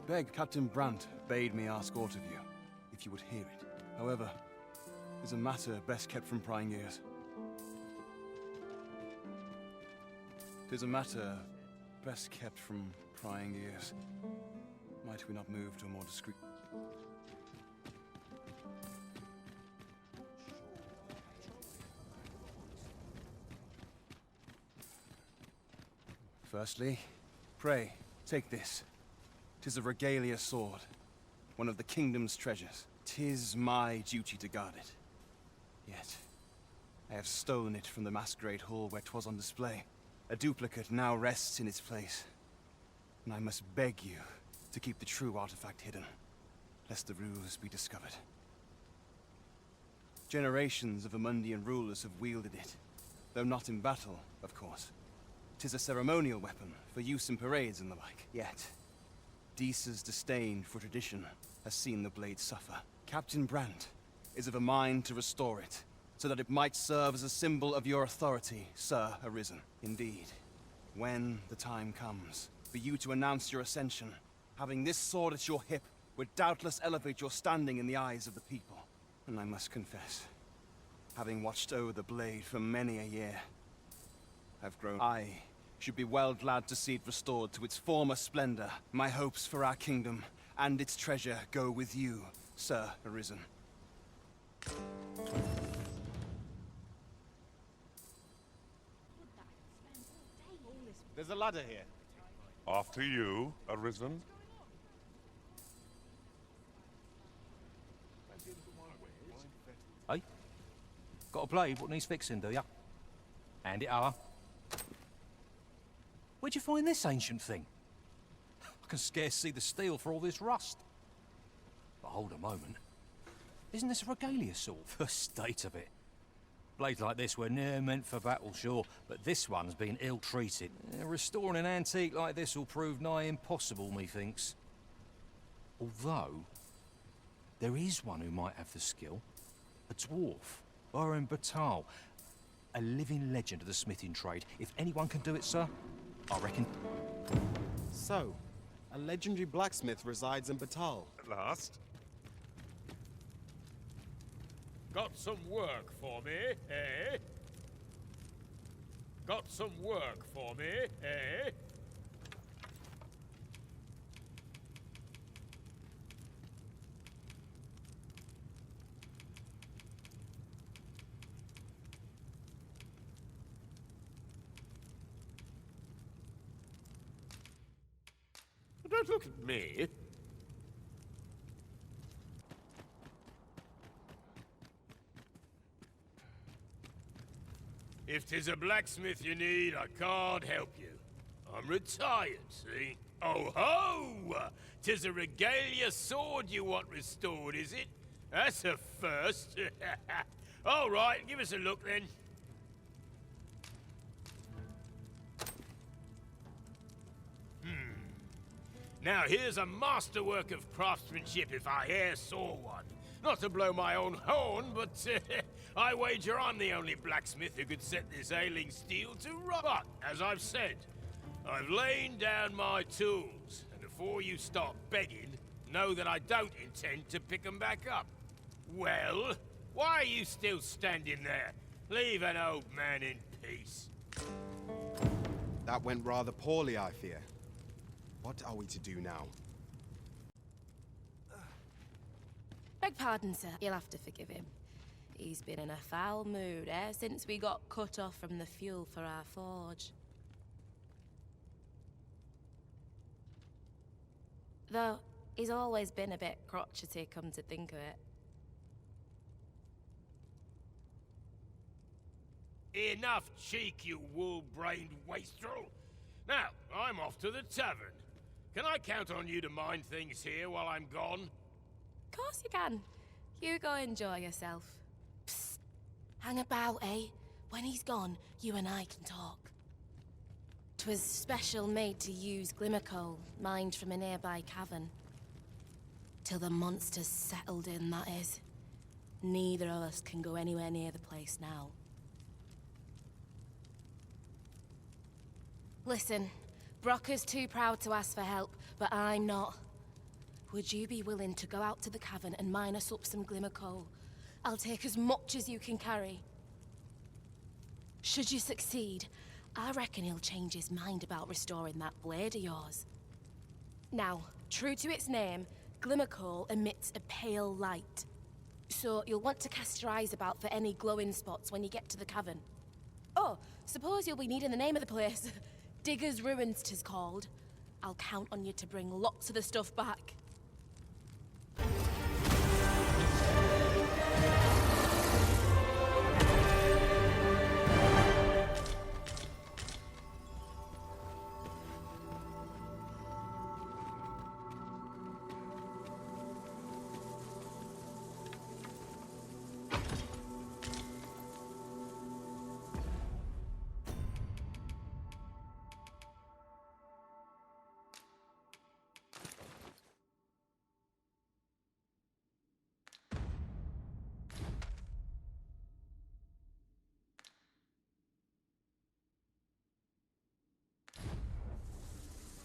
Beg Captain Brandt bade me ask aught of you, if you would hear it. However, 'tis a matter best kept from prying ears. 'Tis a matter best kept from prying ears. Might we not move to a more discreet... Firstly, pray, take this. 'Tis a regalia sword, one of the kingdom's treasures. 'Tis my duty to guard it. Yet, I have stolen it from the masquerade hall where 'twas on display. A duplicate now rests in its place, and I must beg you to keep the true artifact hidden, lest the ruse be discovered. Generations of Amundian rulers have wielded it, though not in battle, of course. 'Tis a ceremonial weapon for use in parades and the like. Yet, Deesa's disdain for tradition has seen the blade suffer. Captain Brandt is of a mind to restore it, so that it might serve as a symbol of your authority, Sir Arisen. Indeed, when the time comes for you to announce your ascension, having this sword at your hip would doubtless elevate your standing in the eyes of the people. And I must confess, having watched over the blade for many a year, I've grown. I should be well glad to see it restored to its former splendor. My hopes for our kingdom and its treasure go with you, Sir Arisen. There's a ladder here. After you, Arisen. Hey? Got a blade what needs fixing, do ya? Hand it over. Where'd you find this ancient thing? I can scarce see the steel for all this rust. But hold a moment. Isn't this a regalia sword? The state of it. Blades like this were ne'er meant for battle, sure, but this one's been ill-treated. Restoring an antique like this will prove nigh impossible, methinks. Although, there is one who might have the skill. A dwarf, Baron Batal. A living legend of the smithing trade. If anyone can do it, sir, I reckon... So, a legendary blacksmith resides in Batal. At last. Got some work for me, eh? Got some work for me, eh? Don't look at me. If 'tis a blacksmith you need, I can't help you. I'm retired, see? Oh ho! 'Tis a regalia sword you want restored, is it? That's a first. All right, give us a look then. Now here's a masterwork of craftsmanship if I e'er saw one. Not to blow my own horn, but I wager I'm the only blacksmith who could set this ailing steel to rot. But, as I've said, I've lain down my tools, and before you start begging, know that I don't intend to pick them back up. Well, why are you still standing there? Leave an old man in peace. That went rather poorly, I fear. What are we to do now? Beg pardon, sir. You'll have to forgive him. He's been in a foul mood ever since we got cut off from the fuel for our forge. Though, he's always been a bit crotchety, come to think of it. Enough cheek, you wool-brained wastrel. Now, I'm off to the tavern. Can I count on you to mind things here while I'm gone? Of course you can. You go enjoy yourself. Psst. Hang about, eh? When he's gone, you and I can talk. 'Twas special made to use Glimmercoal, mined from a nearby cavern. Till the monsters settled in, that is. Neither of us can go anywhere near the place now. Listen, Brocker's too proud to ask for help, but I'm not. Would you be willing to go out to the cavern and mine us up some Glimmercoal? I'll take as much as you can carry. Should you succeed, I reckon he'll change his mind about restoring that blade of yours. Now, true to its name, Glimmercoal emits a pale light. So you'll want to cast your eyes about for any glowing spots when you get to the cavern. Oh, suppose you'll be needing the name of the place. Digger's Ruins 'tis called. I'll count on you to bring lots of the stuff back.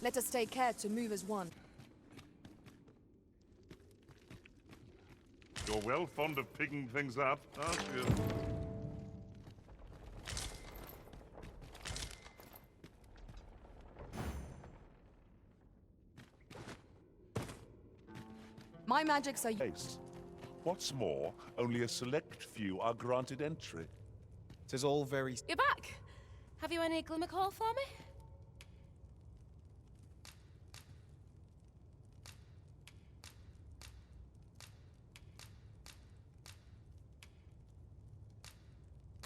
Let us take care to move as one. You're well fond of picking things up, aren't you? My magics are... Ace. What's more, only a select few are granted entry. 'Tis all very... You're back! Have you any Glimmercoal for me?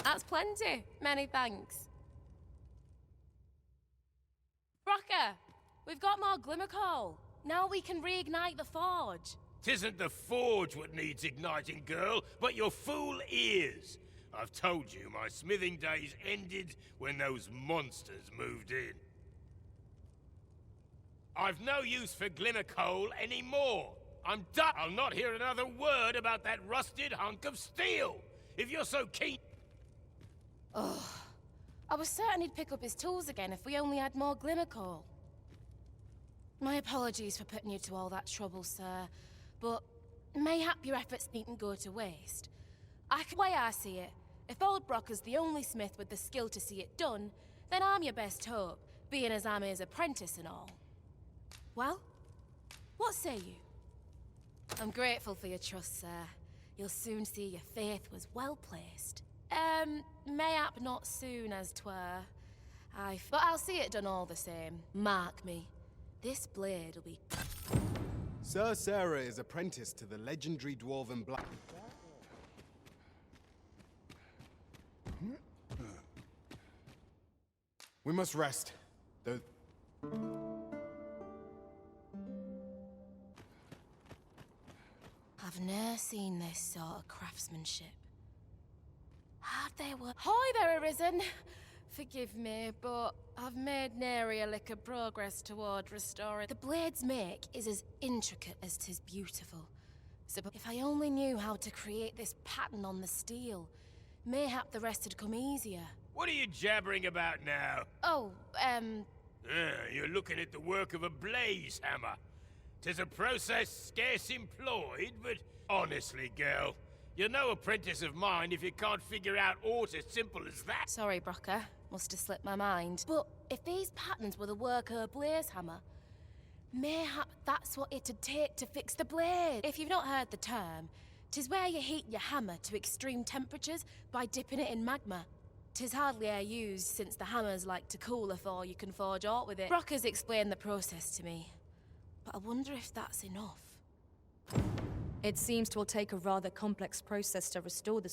That's plenty. Many thanks. Brocker, we've got more Glimmercoal. Now we can reignite the forge. 'Tisn't the forge what needs igniting, girl, but your fool ears. I've told you my smithing days ended when those monsters moved in. I've no use for Glimmercoal anymore. I'm done. I'll not hear another word about that rusted hunk of steel. If you're so keen... I was certain he'd pick up his tools again if we only had more Glimmercoal. My apologies for putting you to all that trouble, sir, but mayhap your efforts needn't go to waste. The way I see it, if old Brocker's the only smith with the skill to see it done, then I'm your best hope, being as I'm his apprentice and all. Well, what say you? I'm grateful for your trust, sir. You'll soon see your faith was well placed. Mayhap not soon as 'twere. But I'll see it done all the same. Mark me. This blade'll be... Sir Sarah is apprenticed to the legendary dwarven black... We must rest. Though... I've ne'er seen this sort of craftsmanship. Hard they work. Hoy there, Arisen! Forgive me, but I've made nary a lick of progress toward restoring... The blade's make is as intricate as 'tis beautiful. So if I only knew how to create this pattern on the steel, mayhap the rest had come easier. What are you jabbering about now? Oh, You're looking at the work of a blaze hammer. 'Tis a process scarce employed, but honestly, girl, you're no apprentice of mine if you can't figure out aught as simple as that. Sorry, Brocker. Must have slipped my mind. But if these patterns were the work of a blaze hammer, mayhap that's what it'd take to fix the blade. If you've not heard the term, 'tis where you heat your hammer to extreme temperatures by dipping it in magma. 'Tis hardly e'er used since the hammers like to cool afore you can forge aught with it. Brocker's explained the process to me, but I wonder if that's enough. It seems 'twill take a rather complex process to restore the